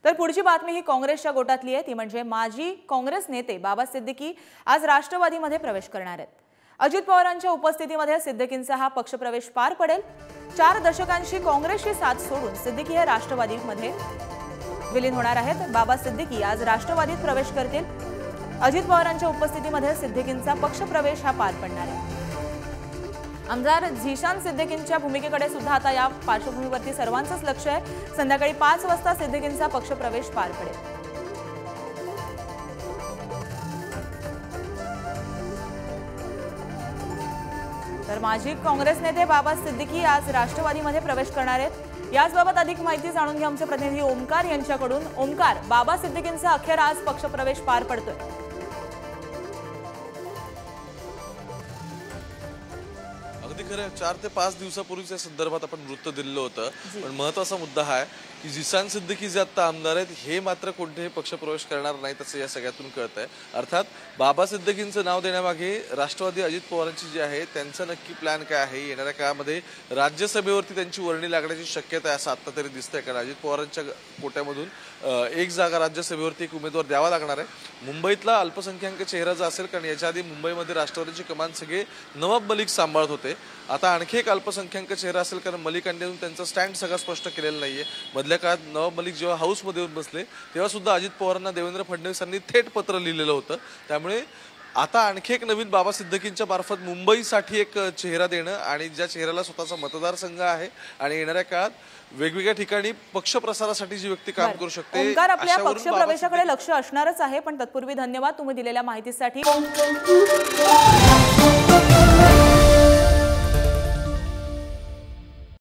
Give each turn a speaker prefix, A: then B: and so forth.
A: तर पुढची बातमी ही काँग्रेसच्या गोटातली आहे, ती म्हणजे माजी काँग्रेस नेते बाबा सिद्दीकी आज राष्ट्रवादीमध्ये प्रवेश करणार आहेत। अजित पवारांच्या उपस्थितीमध्ये सिद्दीकींचा हा पक्षप्रवेश पार पडेल। 4 दशकांची काँग्रेसची साथ सोडून सिद्दीकी हे राष्ट्रवादीमध्ये विलीन होणार आहेत। बाबा सिद्दीकी आज राष्ट्रवादीत प्रवेश करतील। अजित पवारांच्या उपस्थितीमध्ये सिद्दीकींचा पक्षप्रवेश हा पार पडणार आहे। आमदार झिशान सिद्दीकींच्या भूमिकेकडे सुद्धा आता या पार्श्वभूमीवरती सर्वांचंच लक्ष आहे। संध्याकाळी 5 वाजता सिद्दीकींचा पक्षप्रवेश पार पडेल। तर माजी काँग्रेस नेते बाबा सिद्दीकी आज राष्ट्रवादीमध्ये प्रवेश करणार आहेत। याचबाबत अधिक माहिती जाणून घेऊ आमचे प्रतिनिधी ओमकार यांच्याकडून। ओमकार, बाबा सिद्दीकींचा अखेर आज पक्षप्रवेश पार पडतोय।
B: अगदी खरं 4 ते 5 दिवसापूर्वीच्या संदर्भात आपण वृत्त दिलेलं होतं, पण महत्त्वाचा मुद्दा हा आहे की झिशान सिद्दीकी जे आता आमदार आहेत हे मात्र कोणतेही पक्षप्रवेश करणार नाहीत असं या सगळ्यातून कळतंय। अर्थात बाबा सिद्दीकींचं नाव देण्यामागे राष्ट्रवादी अजित पवारांची जी आहे त्यांचा नक्की प्लॅन काय आहे, येणाऱ्या काळामध्ये राज्यसभेवरती त्यांची वर्णी लागण्याची शक्यता आहे असं आता तरी दिसतंय। कारण अजित पवारांच्या कोट्यामधून एक जागा राज्यसभेवरती एक उमेदवार द्यावा लागणार आहे। मुंबईतला अल्पसंख्याक चेहरा जो असेल, कारण याच्या आधी मुंबईमध्ये राष्ट्रवादीची कमान सगळे नवाब मलिक सांभाळत होते, आता आणखी एक अल्पसंख्याक चेहरा असेल, कारण मलिकांनी त्यांचा स्टँड सगळा स्पष्ट केलेला नाहीये। मधल्या काळात नवाब मलिक जेव्हा हाऊसमध्ये येऊन बसले तेव्हा सुद्धा अजित पवारांना देवेंद्र फडणवीसांनी थेट पत्र लिहिलेलं होतं। त्यामुळे आता आणखी एक नवीन बाबा सिद्दीकींच्या मार्फत मुंबईसाठी एक चेहरा देणं आणि ज्या चेहऱ्याला स्वतःचा मतदारसंघ आहे आणि येणाऱ्या काळात वेगवेगळ्या ठिकाणी पक्ष प्रसारासाठी जी व्यक्ती काम करू शकते,
A: ओमकार, आपल्या पक्षप्रवेशाकडे लक्ष असणारच आहे, पण तत्पूर्वी धन्यवाद तुम्ही दिलेल्या माहितीसाठी।